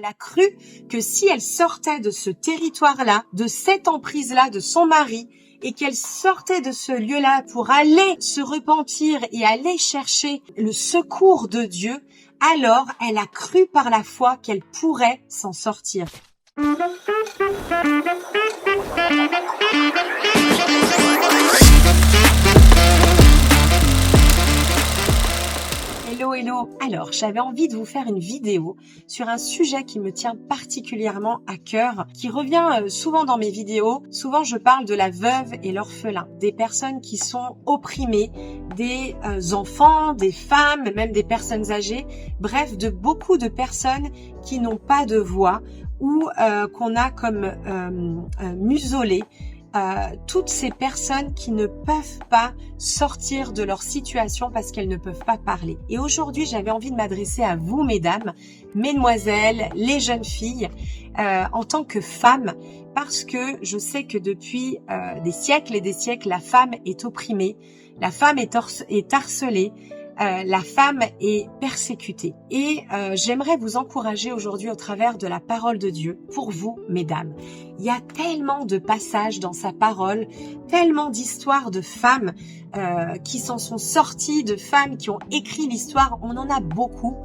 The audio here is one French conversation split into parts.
Elle a cru que si elle sortait de ce territoire-là, de cette emprise-là de son mari, et qu'elle sortait de ce lieu-là pour aller se repentir et aller chercher le secours de Dieu, alors elle a cru par la foi qu'elle pourrait s'en sortir. Hello. Alors, j'avais envie de vous faire une vidéo sur un sujet qui me tient particulièrement à cœur, qui revient souvent dans mes vidéos. Souvent, je parle de la veuve et l'orphelin, des personnes qui sont opprimées, des enfants, des femmes, même des personnes âgées, bref, de beaucoup de personnes qui n'ont pas de voix ou qu'on a comme muselées. Toutes ces personnes qui ne peuvent pas sortir de leur situation parce qu'elles ne peuvent pas parler. Et aujourd'hui, j'avais envie de m'adresser à vous, mesdames, mesdemoiselles, les jeunes filles, en tant que femmes, parce que je sais que depuis des siècles et des siècles, la femme est opprimée, la femme est harcelée, la femme est persécutée. Et j'aimerais vous encourager aujourd'hui au travers de la parole de Dieu pour vous, mesdames. Il y a tellement de passages dans sa parole, tellement d'histoires de femmes qui s'en sont sorties, de femmes qui ont écrit l'histoire. On en a beaucoup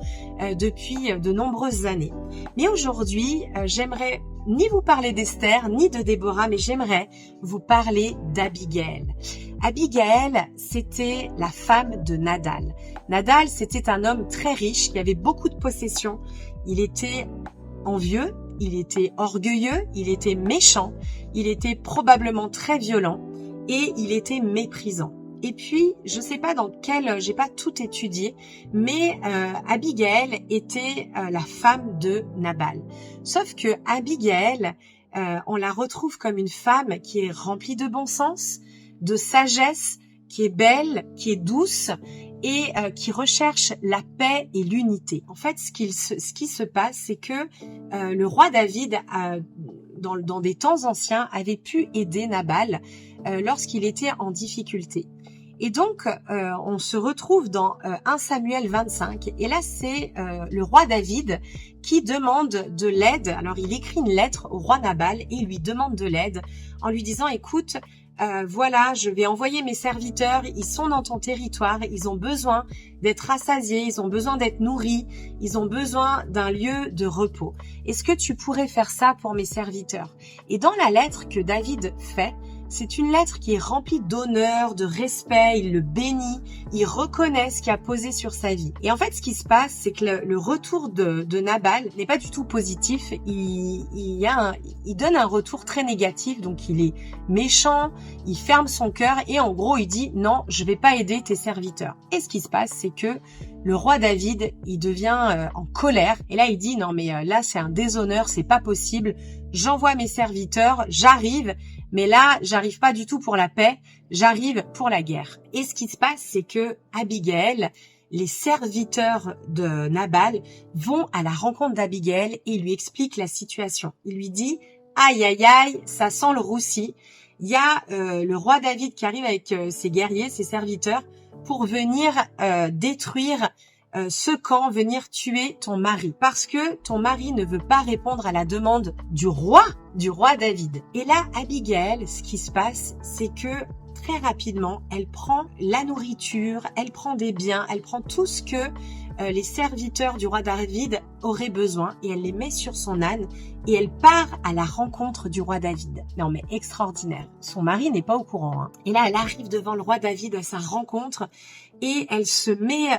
depuis de nombreuses années. Mais aujourd'hui, j'aimerais ni vous parler d'Esther, ni de Déborah, mais j'aimerais vous parler d'Abigaël. Abigaël, c'était la femme de Nadal. Nadal, c'était un homme très riche qui avait beaucoup de possessions. Il était envieux, il était orgueilleux, il était méchant, il était probablement très violent et il était méprisant. Et puis, je sais pas j'ai pas tout étudié, mais Abigaël était la femme de Nabal. Sauf que Abigaël, on la retrouve comme une femme qui est remplie de bon sens, de sagesse, qui est belle, qui est douce et qui recherche la paix et l'unité. En fait, ce qui se passe, c'est que le roi David, dans des temps anciens, avait pu aider Nabal lorsqu'il était en difficulté. Et donc, on se retrouve dans 1 Samuel 25, et là, c'est le roi David qui demande de l'aide. Alors, il écrit une lettre au roi Nabal et il lui demande de l'aide en lui disant, écoute, voilà, je vais envoyer mes serviteurs, ils sont dans ton territoire, ils ont besoin d'être rassasiés, ils ont besoin d'être nourris, ils ont besoin d'un lieu de repos. Est-ce que tu pourrais faire ça pour mes serviteurs? Et dans la lettre que David fait, c'est une lettre qui est remplie d'honneur, de respect, il le bénit, il reconnaît ce qu'il a posé sur sa vie. Et en fait, ce qui se passe, c'est que le retour de Nabal n'est pas du tout positif, il donne un retour très négatif, donc il est méchant, il ferme son cœur et en gros, il dit « Non, je vais pas aider tes serviteurs ». Et ce qui se passe, c'est que le roi David, il devient en colère et là, il dit « Non, mais là, c'est un déshonneur, c'est pas possible, j'envoie mes serviteurs, j'arrive ». Mais là, j'arrive pas du tout pour la paix, j'arrive pour la guerre. Et ce qui se passe, c'est que Abigaël, les serviteurs de Nabal vont à la rencontre d'Abigaël et lui expliquent la situation. Il lui dit, aïe, aïe, aïe, ça sent le roussi. Il y a le roi David qui arrive avec ses guerriers, ses serviteurs, pour venir détruire ce camp, venir tuer ton mari. Parce que ton mari ne veut pas répondre à la demande du roi David. Et là, Abigaël, ce qui se passe, c'est que très rapidement, elle prend la nourriture, elle prend des biens, elle prend tout ce que les serviteurs du roi David auraient besoin et elle les met sur son âne et elle part à la rencontre du roi David. Non mais extraordinaire. Son mari n'est pas au courant. Hein. Et là, elle arrive devant le roi David à sa rencontre et elle se met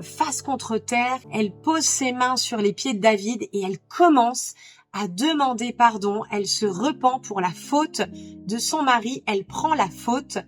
face contre terre, elle pose ses mains sur les pieds de David et elle commence à demander pardon, elle se repent pour la faute de son mari, elle prend la faute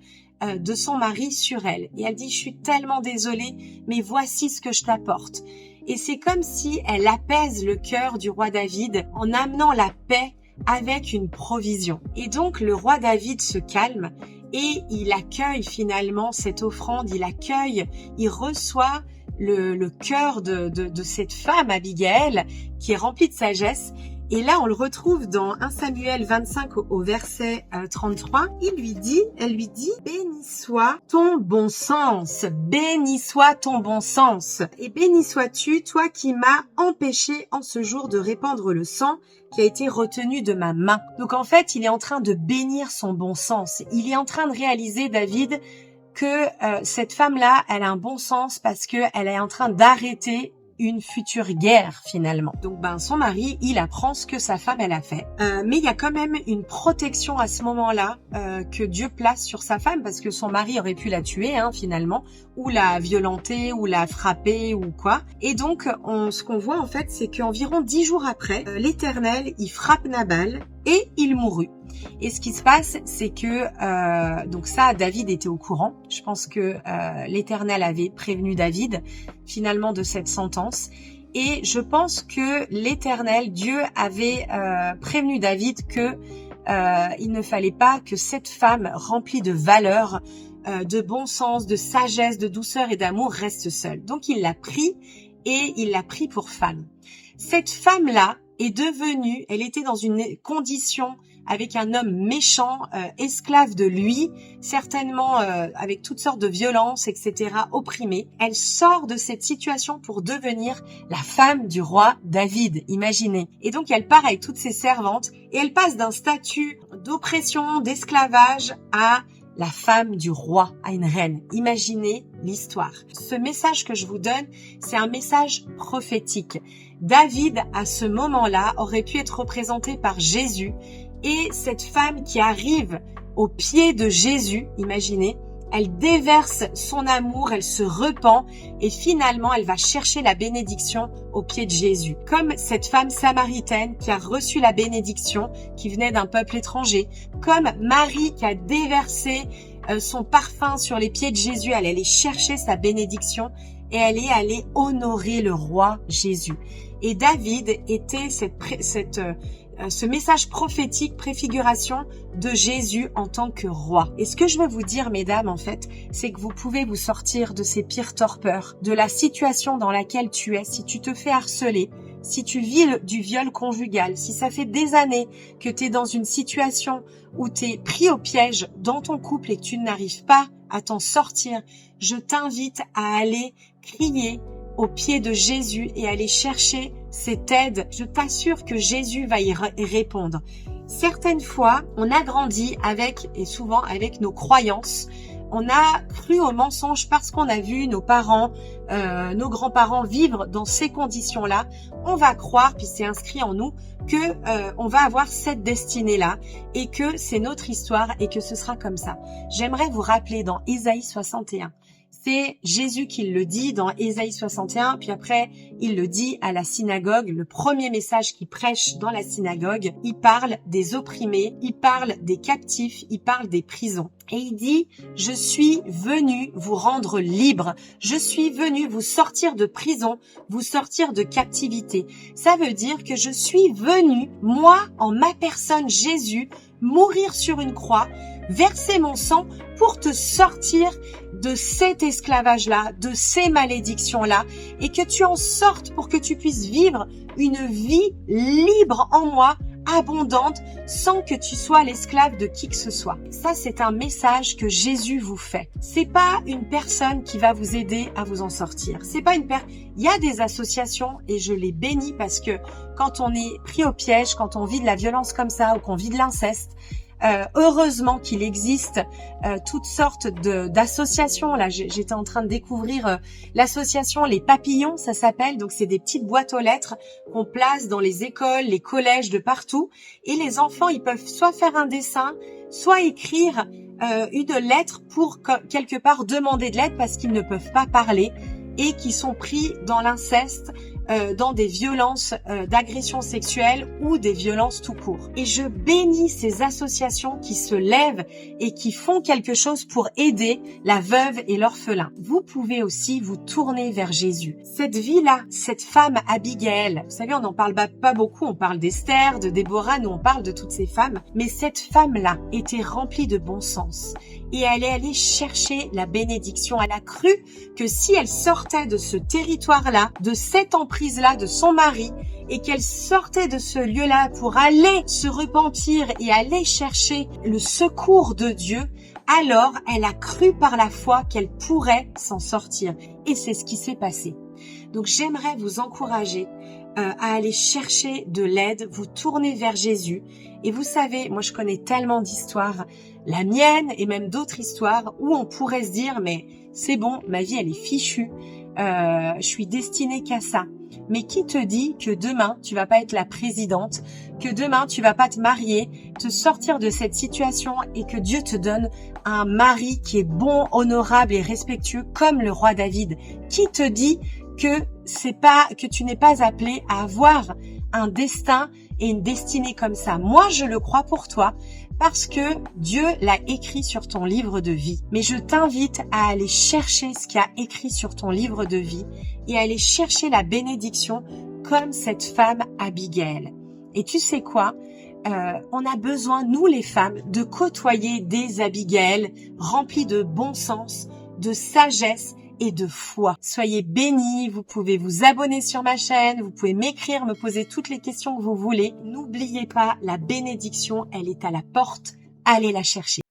de son mari sur elle. Et elle dit, je suis tellement désolée, mais voici ce que je t'apporte. Et c'est comme si elle apaise le cœur du roi David en amenant la paix avec une provision. Et donc le roi David se calme et il accueille finalement cette offrande, il reçoit le cœur de cette femme Abigaël qui est remplie de sagesse. Et là, on le retrouve dans 1 Samuel 25 au verset 33. Elle lui dit, béni soit ton bon sens, béni soit ton bon sens, et béni sois-tu, toi qui m'as empêché en ce jour de répandre le sang qui a été retenu de ma main. Donc en fait, il est en train de bénir son bon sens. Il est en train de réaliser, David, que cette femme-là, elle a un bon sens parce que elle est en train d'arrêter une future guerre finalement. Donc son mari, il apprend ce que sa femme elle a fait. Mais il y a quand même une protection à ce moment-là que Dieu place sur sa femme parce que son mari aurait pu la tuer finalement, ou la violenter, ou la frapper, ou quoi. Et donc ce qu'on voit en fait, c'est qu'environ 10 jours après, l'Éternel, il frappe Nabal et il mourut. Et ce qui se passe, c'est que donc ça, David était au courant. Je pense que l'Éternel avait prévenu David finalement de cette sentence. Et je pense que l'Éternel, Dieu, avait prévenu David que il ne fallait pas que cette femme remplie de valeur, de bon sens, de sagesse, de douceur et d'amour reste seule. Donc il l'a pris et il l'a pris pour femme. Cette femme-là est devenue, elle était dans une condition avec un homme méchant, esclave de lui, certainement avec toutes sortes de violences, etc., opprimée. Elle sort de cette situation pour devenir la femme du roi David, imaginez. Et donc elle part avec toutes ses servantes et elle passe d'un statut d'oppression, d'esclavage à la femme du roi, à une reine. Imaginez l'histoire. Ce message que je vous donne, c'est un message prophétique. David, à ce moment-là, aurait pu être représenté par Jésus. Et cette femme qui arrive au pied de Jésus, imaginez, elle déverse son amour, elle se repent et finalement elle va chercher la bénédiction au pied de Jésus. Comme cette femme samaritaine qui a reçu la bénédiction, qui venait d'un peuple étranger, comme Marie qui a déversé son parfum sur les pieds de Jésus, elle allait chercher sa bénédiction et elle est allée honorer le roi Jésus. Et David était ce message prophétique, préfiguration de Jésus en tant que roi. Et ce que je veux vous dire, mesdames, en fait, c'est que vous pouvez vous sortir de ces pires torpeurs, de la situation dans laquelle tu es, si tu te fais harceler, si tu vis du viol conjugal, si ça fait des années que tu es dans une situation où tu es pris au piège dans ton couple et que tu n'arrives pas à t'en sortir, je t'invite à aller crier au pied de Jésus et aller chercher cette aide. Je t'assure que Jésus va y répondre. Certaines fois, on a grandi et souvent avec nos croyances. On a cru aux mensonges parce qu'on a vu nos parents, nos grands-parents vivre dans ces conditions-là. On va croire, puis c'est inscrit en nous, que on va avoir cette destinée-là et que c'est notre histoire et que ce sera comme ça. J'aimerais vous rappeler dans Ésaïe 61. C'est Jésus qui le dit dans Ésaïe 61, puis après, il le dit à la synagogue, le premier message qu'il prêche dans la synagogue, il parle des opprimés, il parle des captifs, il parle des prisons. Et il dit, je suis venu vous rendre libre, je suis venu vous sortir de prison, vous sortir de captivité. Ça veut dire que je suis venu, moi, en ma personne, Jésus, mourir sur une croix, verser mon sang pour te sortir de cet esclavage-là, de ces malédictions-là, et que tu en sortes pour que tu puisses vivre une vie libre en moi, abondante, sans que tu sois l'esclave de qui que ce soit. Ça, c'est un message que Jésus vous fait. C'est pas une personne qui va vous aider à vous en sortir. C'est pas il y a des associations et je les bénis parce que quand on est pris au piège, quand on vit de la violence comme ça ou qu'on vit de l'inceste, heureusement qu'il existe toutes sortes d'associations. Là, j'étais en train de découvrir l'association Les Papillons, ça s'appelle. Donc, c'est des petites boîtes aux lettres qu'on place dans les écoles, les collèges, de partout. Et les enfants, ils peuvent soit faire un dessin, soit écrire une lettre pour quelque part demander de l'aide parce qu'ils ne peuvent pas parler et qui sont pris dans l'inceste, dans des violences d'agression sexuelle ou des violences tout court. Et je bénis ces associations qui se lèvent et qui font quelque chose pour aider la veuve et l'orphelin. Vous pouvez aussi vous tourner vers Jésus. Cette vie-là, cette femme Abigail, vous savez, on n'en parle pas beaucoup, on parle d'Esther, de Déborah, nous on parle de toutes ces femmes, mais cette femme-là était remplie de bon sens et elle est allée chercher la bénédiction. Elle a cru que si elle sortait de ce territoire-là, de cette emprise, emprise-là de son mari et qu'elle sortait de ce lieu-là pour aller se repentir et aller chercher le secours de Dieu, alors elle a cru par la foi qu'elle pourrait s'en sortir. Et c'est ce qui s'est passé. Donc j'aimerais vous encourager à aller chercher de l'aide, vous tourner vers Jésus. Et vous savez, moi je connais tellement d'histoires, la mienne et même d'autres histoires, où on pourrait se dire, mais c'est bon, ma vie elle est fichue, je suis destinée qu'à ça. Mais qui te dit que demain tu vas pas être la présidente, que demain tu vas pas te marier, te sortir de cette situation et que Dieu te donne un mari qui est bon, honorable et respectueux comme le roi David? Qui te dit que tu n'es pas appelé à avoir un destin et une destinée comme ça? Moi, je le crois pour toi parce que Dieu l'a écrit sur ton livre de vie. Mais je t'invite à aller chercher ce qu'il y a écrit sur ton livre de vie et à aller chercher la bénédiction comme cette femme Abigail. Et tu sais quoi? On a besoin, nous les femmes, de côtoyer des Abigail remplies de bon sens, de sagesse et de foi. Soyez bénis, vous pouvez vous abonner sur ma chaîne, vous pouvez m'écrire, me poser toutes les questions que vous voulez. N'oubliez pas, la bénédiction, elle est à la porte, allez la chercher.